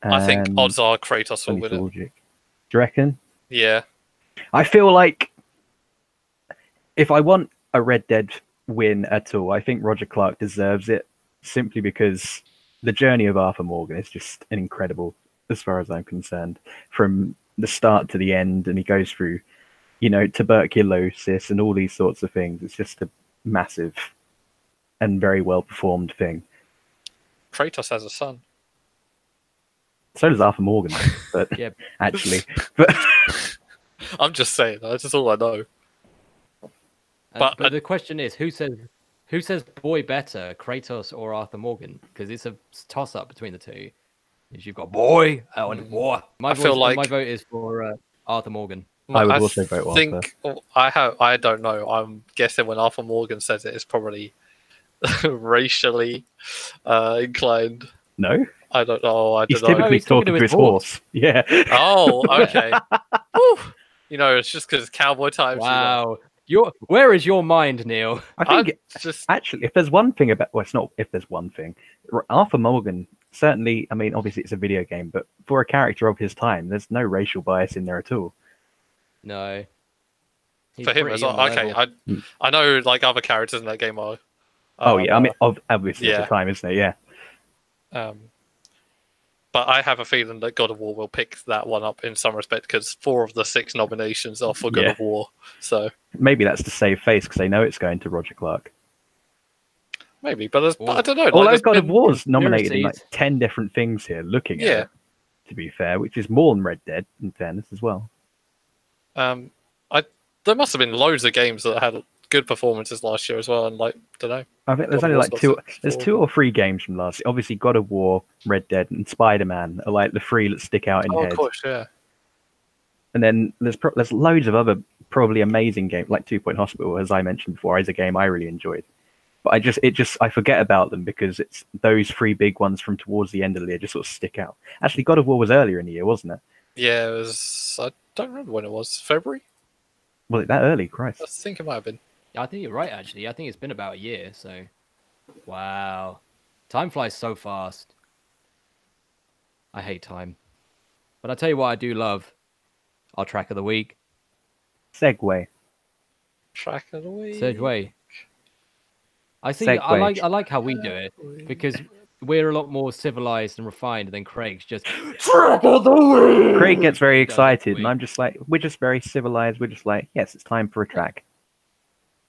I think odds are Kratos will win it. Do you reckon? Yeah. I feel like if I want a Red Dead win at all, I think Roger Clark deserves it, simply because the journey of Arthur Morgan is just an incredible, as far as I'm concerned, from the start to the end, and he goes through, tuberculosis and all these sorts of things. It's just a massive and very well performed thing. Kratos has a son. So does Arthur Morgan, but actually, but I'm just saying, that's just all I know. But the question is, who says boy better, Kratos or Arthur Morgan? Because it's a toss up between the two. You've got boy and boy. My vote is for Arthur Morgan. I would also vote Arthur. I don't know. I'm guessing when Arthur Morgan says it, it's probably racially inclined. No, I don't know. He's typically talking to his horse. Yeah. Oh, okay. It's just because cowboy times. Wow. Where is your mind, Neil? I think actually, if there's one thing about, well, it's not if there's one thing. Arthur Morgan, certainly, I mean, obviously it's a video game, but for a character of his time, there's no racial bias in there at all. No. For him as well. Okay, I know like other characters in that game are. I mean, obviously at the time, isn't it? Yeah. But I have a feeling that God of War will pick that one up in some respect, because 4 of the 6 nominations are for God of War. So maybe that's to save face, because they know it's going to Roger Clark. Maybe, but I don't know. Although God of War's nominated in like 10 different things here, looking at it, to be fair, which is more than Red Dead, in fairness, as well. there must have been loads of games that had good performances last year as well, and like, don't know. I think there's God of only War's like got two. some There's before. 2 or 3 games from last year. Obviously, God of War, Red Dead, and Spider-Man are like the 3 that stick out in Oh, your of head. course, yeah. And then there's loads of other probably amazing games, like 2 Point Hospital, as I mentioned before, is a game I really enjoyed. But I forget about them because it's those 3 big ones from towards the end of the year just sort of stick out. Actually, God of War was earlier in the year, wasn't it? Yeah, it was. I don't remember when it was. February? Was it that early? Christ. I think it might have been. I think you're right, actually. I think it's been about a year, so... Wow. Time flies so fast. I hate time. But I tell you what I do love. Our track of the week. Segway. Track of the week. Segway. I see. Segway. I like how we do it because we're a lot more civilized and refined than Craig's. Just track of the week. Craig gets very He does every excited, and week. I'm just like, we're just very civilized. We're just like, yes, it's time for a track.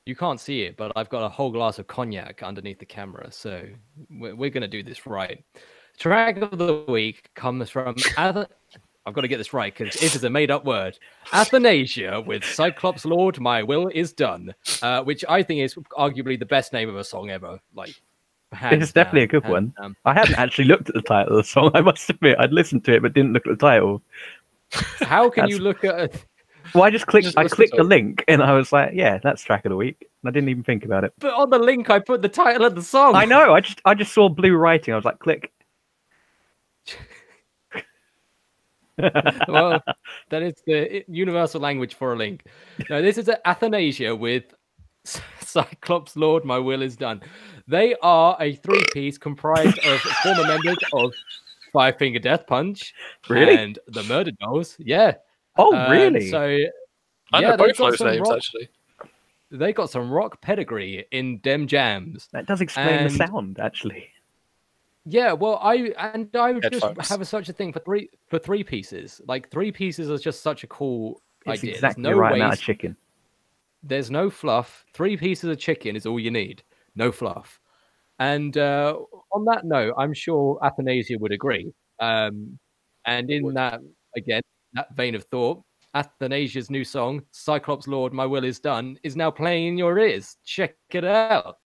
You can't see it, but I've got a whole glass of cognac underneath the camera, so we're going to do this right. Track of the week comes from... I've got to get this right, because it is a made-up word. Athanasia with Cyclops Lord, My Will Is Done, which I think is arguably the best name of a song ever. Like, It's definitely a good one. I hadn't actually looked at the title of the song, I must admit. I'd listened to it, but didn't look at the title. How can you look at... Well, I just clicked. Just I listen clicked to the it. link, and I was like, "Yeah, that's track of the week." And I didn't even think about it. But on the link, I put the title of the song. I know. I just saw blue writing. I was like, "Click." Well, that is the universal language for a link. No, this is Athanasia with Cyclops Lord, My Will Is Done. They are a 3-piece comprised of former members of Five Finger Death Punch Really? and the Murder Dolls. Yeah. Oh, really? So, I yeah, know they've both got those some names, rock, actually. they got some rock pedigree in dem jams. That does explain the And- sound, actually. Yeah, well, I just Headphones. have such a thing for three pieces. Like 3 pieces is just such a cool It's idea. exactly There's the no right amount of waste, chicken. there's no fluff. 3 pieces of chicken is all you need. No fluff. And on that note, I'm sure Athanasia would agree. And in that, again, that vein of thought, Athanasia's new song, Cyclops Lord, My Will Is Done, is now playing in your ears. Check it out.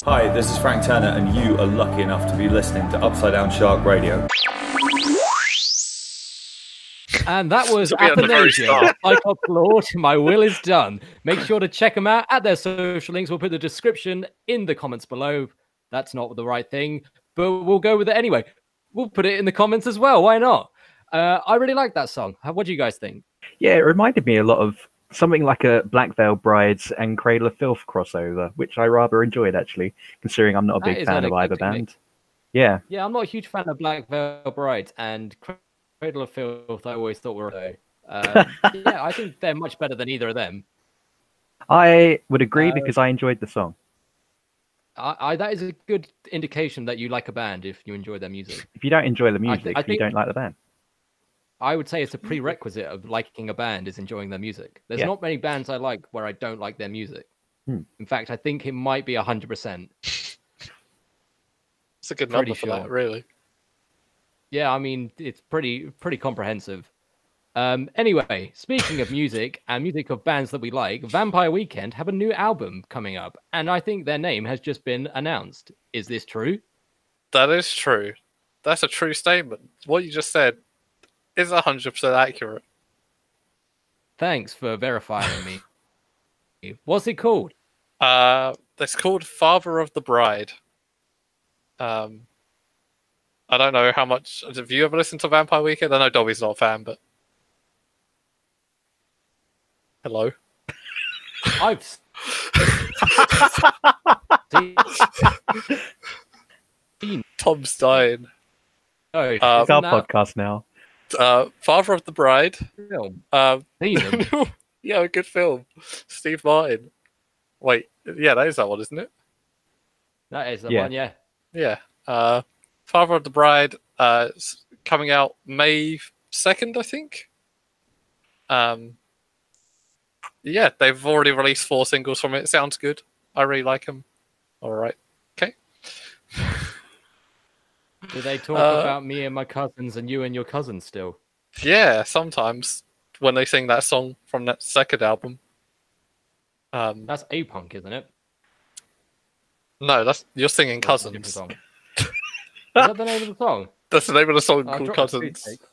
Hi, this is Frank Turner, and you are lucky enough to be listening to Upside Down Shark Radio. And that was To be at the very Athanasia. start. I got Lord, my will is done. Make sure to check them out at their social links. We'll put the description in the comments below. That's not the right thing, but we'll go with it anyway. We'll put it in the comments as well. Why not? I really like that song. What do you guys think? Yeah, it reminded me a lot of something like a Black Veil Brides and Cradle of Filth crossover, which I rather enjoyed, actually, considering I'm not a That big is fan an of either eclectic band. mix. Yeah. Yeah, I'm not a huge fan of Black Veil Brides, and Cradle of Filth I always thought were okay. Yeah, I think they're much better than either of them. I would agree because I enjoyed the song. That is a good indication that you like a band if you enjoy their music. If you don't enjoy the music, I you think- don't like the band. I would say it's a prerequisite of liking a band is enjoying their music. There's Yeah. not many bands I like where I don't like their music. Hmm. In fact, I think it might be 100%. It's a good Pretty number for that, sure. really. Yeah, I mean, it's pretty comprehensive. Anyway, speaking of music and music of bands that we like, Vampire Weekend have a new album coming up, and I think their name has just been announced. Is this true? That is true. That's a true statement. What you just said is 100% accurate. Thanks for verifying me. What's it called? It's called Father of the Bride. I don't know how much. Have you ever listened to Vampire Weekend? I know Dobby's not a fan, but hello. I've seen. Tom's dying. Oh, It's our isn't that podcast now. Father of the Bride. a film? Um, Seen them? yeah, a good film. Steve Martin. Wait, yeah, that is that one, isn't it? That is the Yeah. one, yeah. Yeah. Father of the Bride. It's coming out May 2nd, I think. Yeah, they've already released 4 singles from it. Sounds good. I really like them. All right. Okay. Do they talk about me and my cousins and you and your cousins still? Yeah, sometimes when they sing that song from that second album. That's A-Punk, isn't it? No, that's you're singing Or is it a different Cousins. song? Is that the name of the song? That's the name of the song I called dropped my Cousins. toothpick.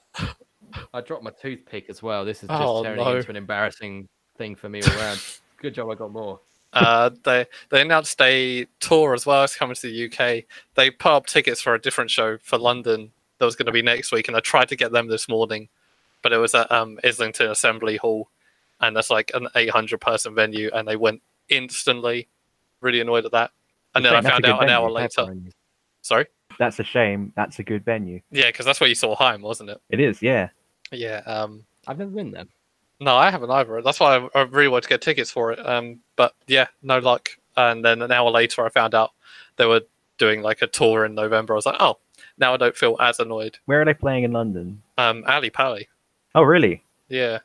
I dropped my toothpick as well. This is just Oh, turning no. into an embarrassing thing for me all around. Good job I got more. They announced a tour as well. It's coming to the UK. They put up tickets for a different show for London that was going to be next week, and I tried to get them this morning, but it was at Islington Assembly Hall, and that's like an 800-person venue, and they went instantly. Really annoyed at that. And then I That's a found good out an hour venue. later. Sorry? That's a shame. That's a good venue. Yeah, because that's where you saw Haim, wasn't it? It is, yeah. Yeah. I've never been there. No, I haven't either. That's why I really wanted to get tickets for it. But yeah, no luck. And then an hour later, I found out they were doing like a tour in November. I was like, oh, now I don't feel as annoyed. Where are they playing in London? Ali Pally. Oh, really? Yeah.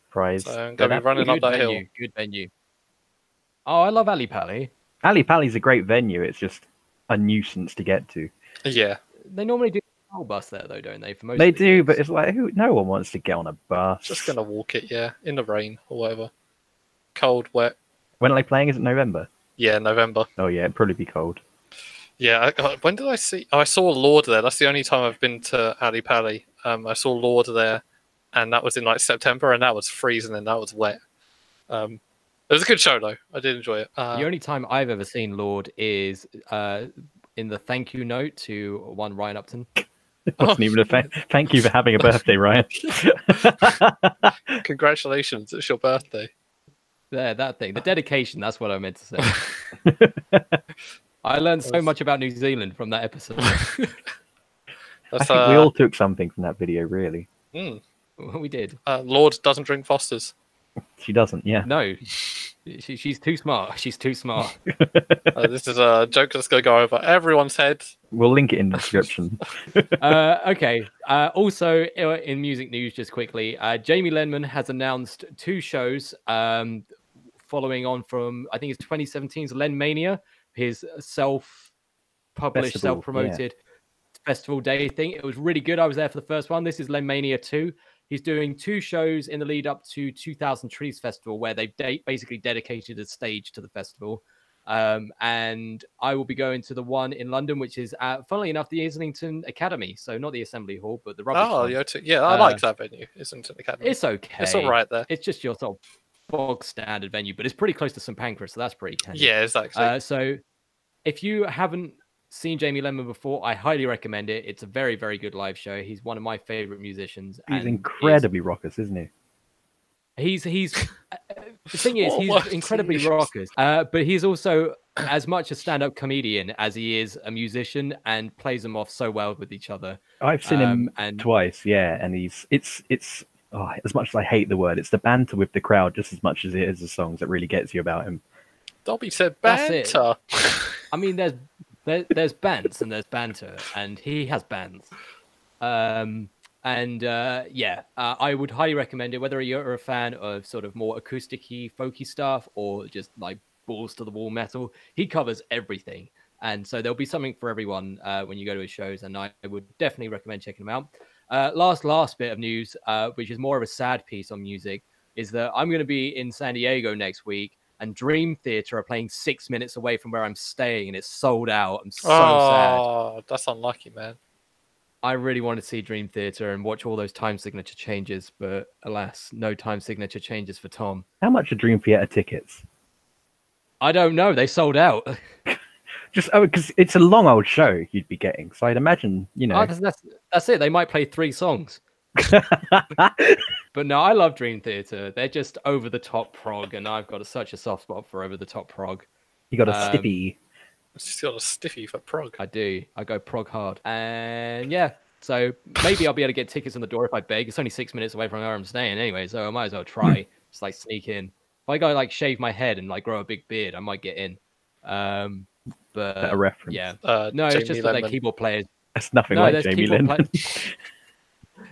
Prize. So I'm going to be running up Good that venue. hill. Good venue. Oh, I love Ali Pally. Ali Pally's a great venue. It's just a nuisance to get to. Yeah. They normally do a whole bus there, though, don't they? For most They of the do, gigs? but it's like no one wants to get on a bus. Just going to walk it, yeah. In the rain or whatever. Cold, wet. When are they playing? Is it November? Yeah, November. Oh yeah, it'd probably be cold. Yeah. When did I see? Oh, I saw Lord there. That's the only time I've been to Ali Pally. I saw Lord there, and that was in like September, and that was freezing and that was wet. It was a good show though. I did enjoy it. The only time I've ever seen Lord is in the thank you note to one Ryan Upton. It wasn't even a thank you for having a birthday, Ryan. Congratulations, it's your birthday. There, that thing. The dedication, that's what I meant to say. I learned so much about New Zealand from that episode. I That's, think we all took something from that video, really. We did. Lord doesn't drink Fosters. She doesn't, yeah. No, she's too smart. She's too smart. This is a joke that's going to go over everyone's head. We'll link it in the description. Okay. Also, in music news, just quickly, Jamie Lenman has announced 2 shows following on from, I think it's 2017's Len Mania, his self-published, Festival, self-promoted festival day thing. It was really good. I was there for the first one. This is Len Mania 2. He's doing 2 shows in the lead up to 2000 Trees Festival, where they've basically dedicated a stage to the festival. And I will be going to the one in London, which is, funnily enough, the Islington Academy. So not the Assembly Hall, but the rubbish one. Yeah, I like that venue, Islington Academy. It's okay. It's all right there. It's just your sort of bog standard venue, but it's pretty close to St Pancras, so that's pretty handy. Yeah, exactly. So if you haven't seen Jamie Lenman before, I highly recommend it. It's a very, very good live show. He's one of my favorite musicians. He's incredibly raucous, isn't he? He's the thing is, he's incredibly raucous, but he's also as much a stand-up comedian as he is a musician, and plays them off so well with each other. I've seen him twice, yeah, and it's as much as I hate the word, it's the banter with the crowd just as much as it is the songs that really gets you about him. Dobby said banter. I mean, there's bands and there's banter, and he has bands. I would highly recommend it, whether you're a fan of sort of more acoustic-y, folky stuff, or just like balls to the wall metal. He covers everything, and so there'll be something for everyone when you go to his shows, and I would definitely recommend checking them out. Last bit of news, which is more of a sad piece on music, is that I'm going to be in San Diego next week, and Dream Theater are playing 6 minutes away from where I'm staying, and it's sold out. I'm so sad. Oh, that's unlucky, man. I really want to see Dream Theater and watch all those time signature changes, but alas, no time signature changes for Tom. How much are Dream Theater tickets? I don't know. They sold out. Just because it's a long old show you'd be getting, so I'd imagine, you know. Oh, that's it. They might play 3 songs. But no, I love Dream Theater. They're just over the top prog, and I've got such a soft spot for over the top prog. You got a stiffy. She's got a stiffy for prog. I do. I go prog hard. And yeah, so maybe I'll be able to get tickets on the door if I beg. It's only 6 minutes away from where I'm staying anyway, so I might as well try. Just like sneak in. If I go like shave my head and like grow a big beard, I might get in. But a reference. Yeah. No, it's just that they're keyboard players. That's nothing like Jamie Lenman.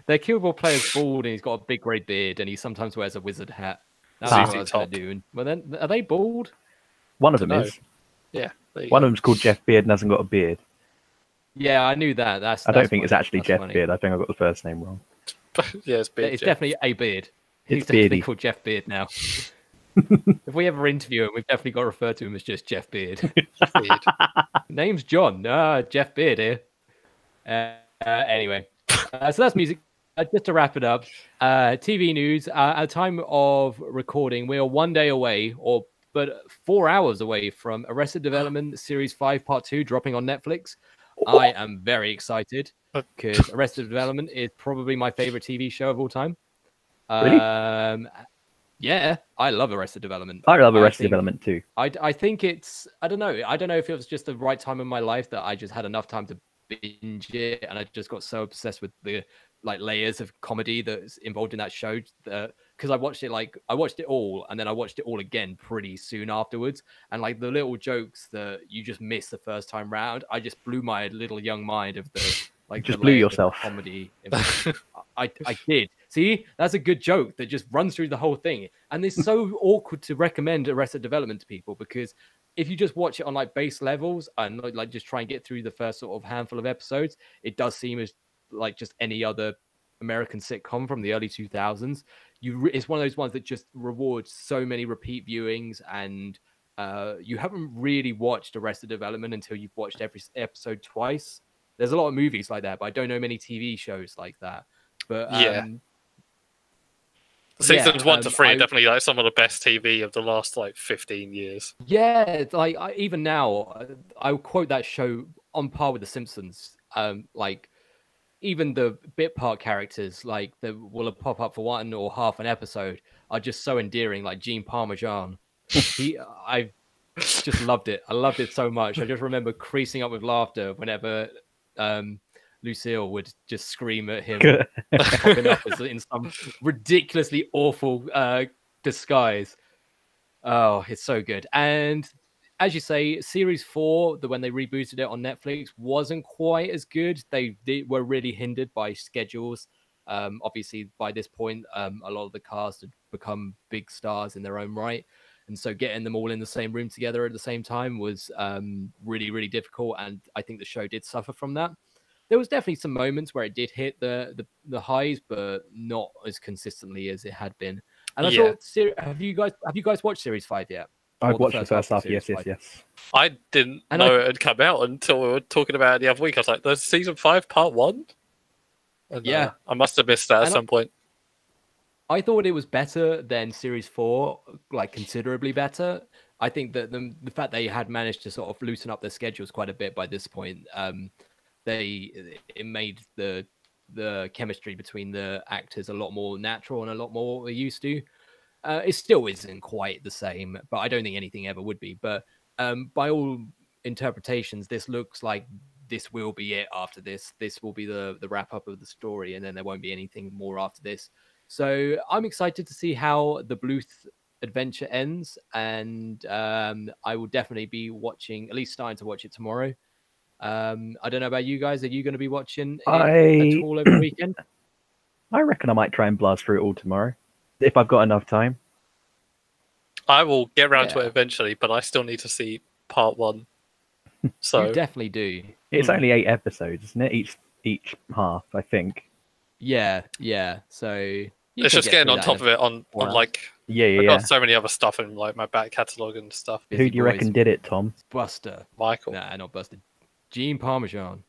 Their keyboard player's bald and he's got a big grey beard, and he sometimes wears a wizard hat. That's what I was going to do. Well, then, are they bald? One of them is. Yeah. One of them's called Jeff Beard and hasn't got a beard. Yeah, I knew that. I don't think it's actually Jeff Beard. I think I got the first name wrong. Yeah, it's Beard. It's definitely a Beard. He's Beardy. definitely called Jeff Beard now. If we ever interview him, we've definitely got to refer to him as just Jeff Beard. Beard. Name's John. Jeff Beard here. Anyway, so that's music. Just to wrap it up, TV news. At the time of recording, we are 1 day away, but 4 hours away from Arrested Development Series 5 Part 2 dropping on Netflix. I am very excited because Arrested Development is probably my favorite TV show of all time. Really? Yeah, I love Arrested Development. I love Arrested Development too. I think it's, I don't know if it was just the right time in my life that I just had enough time to binge it, and I just got so obsessed with the like layers of comedy that's involved in that show, because I watched it all, and then I watched it all again pretty soon afterwards, and like the little jokes that you just miss the first time round, I just blew my little young mind of the like just the blew yourself comedy. I did. See, that's a good joke that just runs through the whole thing, and it's so awkward to recommend Arrested Development to people, because if you just watch it on like base levels and like just try and get through the first sort of handful of episodes, it does seem as like just any other American sitcom from the early 2000s. It's one of those ones that just rewards so many repeat viewings, and you haven't really watched Arrested Development until you've watched every episode twice. There's a lot of movies like that, but I don't know many TV shows like that. But seasons 1 to 3 are definitely like some of the best TV of the last like 15 years. Yeah, like even now, I would quote that show on par with The Simpsons. Like even the bit part characters, like that will pop up for one or half an episode, are just so endearing. Like Gene Parmesan, I just loved it. I loved it so much. I just remember creasing up with laughter whenever Lucille would just scream at him, popping up in some ridiculously awful disguise. Oh, it's so good. And as you say, Series 4, when they rebooted it on Netflix, wasn't quite as good. They were really hindered by schedules. Obviously, by this point, a lot of the cast had become big stars in their own right. And so getting them all in the same room together at the same time was really, really difficult. And I think the show did suffer from that. There was definitely some moments where it did hit the highs, but not as consistently as it had been. And I thought, have you guys watched Series 5 yet? I've Or watched the first of half. the series Yes, five. yes. I didn't And know it had come out until we were talking about it the other week. I was like, "There's season 5, part 1." And, Yeah. I must have missed that at And some point. I thought it was better than Series 4, like considerably better. I think that the fact they had managed to sort of loosen up their schedules quite a bit by this point, it made the chemistry between the actors a lot more natural and a lot more what we're used to. It still isn't quite the same, but I don't think anything ever would be. But by all interpretations, this looks like this will be it after this. This will be the wrap up of the story, and then there won't be anything more after this. So I'm excited to see how the Bluth adventure ends, and I will definitely be watching, at least starting to watch it tomorrow. I don't know about you guys. Are you going to be watching it at all over the weekend? I reckon I might try and blast through it all tomorrow, if I've got enough time. I will get around to Yeah. it eventually, but I still need to see part 1. So You definitely do. It's only 8 episodes, isn't it? Each half, I think. Yeah. So it's just getting on top of it on hours. like Yeah, I've yeah. got so many other stuff in like my back catalogue and stuff. Who do you reckon did it, Tom? Buster. Michael. Nah, not Buster. Gene Parmesan.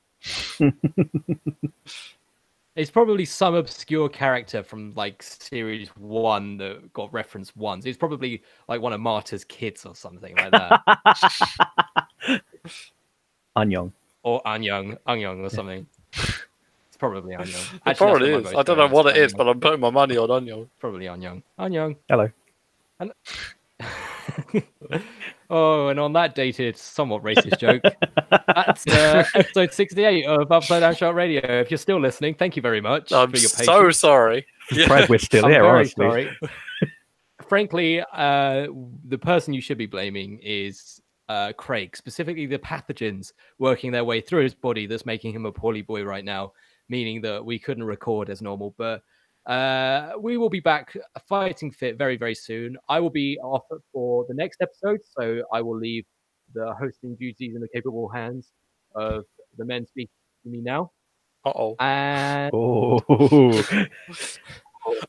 It's probably some obscure character from like series 1 that got referenced once. It's probably like one of Marta's kids or something like that. Anyong. Or Anyong or something. It's probably Anyong. It probably is. I don't know what it is, but I'm putting my money on Onion. Probably Anyong. Hello. And... Oh, and on that dated, somewhat racist joke, that's episode 68 of Upside Down Shark Radio. If you're still listening, thank you very much I'm for your patience. so sorry. Surprised we're still I'm here, very honestly. sorry. Frankly, the person you should be blaming is Craig, specifically the pathogens working their way through his body that's making him a poorly boy right now, meaning that we couldn't record as normal. But we will be back fighting fit very, very soon. I will be off for the next episode, so I will leave the hosting duties in the capable hands of the men speaking to me now. Uh-oh. And Oh.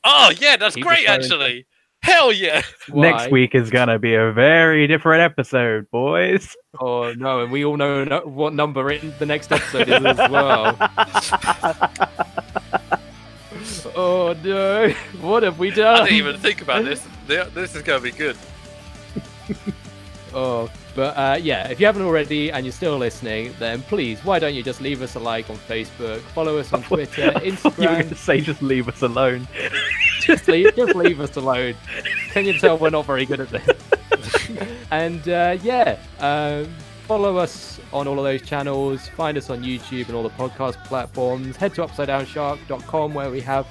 Oh, yeah, that's Keep great, the actually. Hell yeah. Next why? week is going to be a very different episode, boys. Oh no, and we all know what number the next episode is as well. Oh no, what have we I done? didn't even think about this. This is going to be good. Oh, but yeah, if you haven't already and you're still listening, then please, why don't you just leave us a like on Facebook, follow us on Twitter, You were going Instagram. to say just leave us alone. just leave us alone. Can you tell we're not very good at this? And follow us on all of those channels. Find us on YouTube and all the podcast platforms. Head to upsidedownshark.com where we have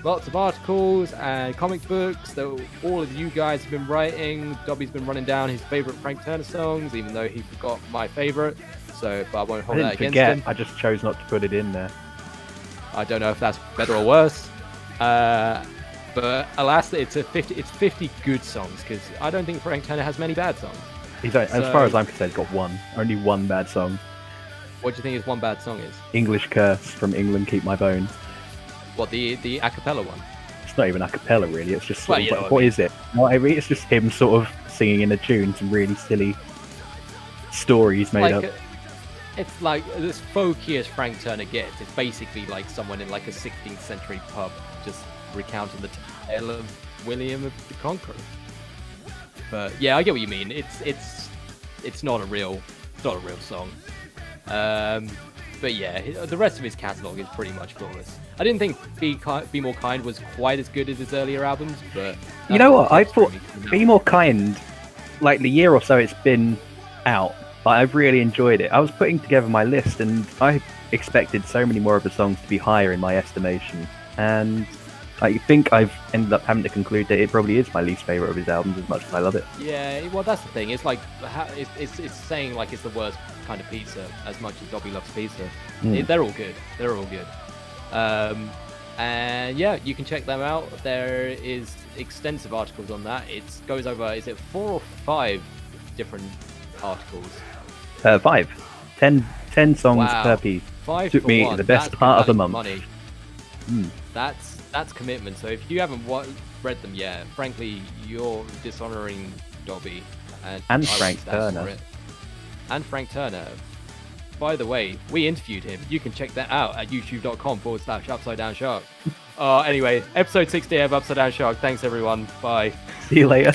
lots of articles and comic books that all of you guys have been writing. Dobby's been running down his favorite Frank Turner songs, even though he forgot my favorite. So, but I won't I hold that didn't against forget. him. I just chose not to put it in there. I don't know if that's better or worse. But alas, it's 50 good songs, because I don't think Frank Turner has many bad songs. As far as I'm concerned, he's got one. Only one bad song. What do you think his one bad song is? English Curse from England Keep My Bones. What, the a cappella one? It's not even a cappella, really. It's just Well, sort of, you know what I what mean. is it? No, I mean, it's just him sort of singing in a tune, some really silly stories made up. It's like as folky as Frank Turner gets. It's basically like someone in like a 16th century pub just recounting the tale of William the Conqueror. But yeah, I get what you mean. It's not a real song. But yeah, the rest of his catalog is pretty much flawless. I didn't think Be More Kind was quite as good as his earlier albums, but You know what? I thought Be More Kind, like the year or so it's been out, but I've really enjoyed it. I was putting together my list and I expected so many more of the songs to be higher in my estimation. And I think I've ended up having to conclude that it probably is my least favourite of his albums as much as I love it. Yeah, well, that's the thing. It's like it's saying like it's the worst kind of pizza as much as Dobby loves pizza. They're all good. They're all good. And yeah, you can check them out. There is extensive articles on that. It goes over, is it 4 or 5 different articles? 5. 10 songs Wow. per piece. 5 Took for me one. the best That's part of the good month. money. That's commitment. So if you haven't read them yet, frankly, you're dishonoring Dobby. and And I will Frank stand for Turner. it. And Frank Turner. By the way, we interviewed him. You can check that out at youtube.com/Upside Down Shark. Anyway, episode 60 of Upside Down Shark. Thanks, everyone. Bye. See you later.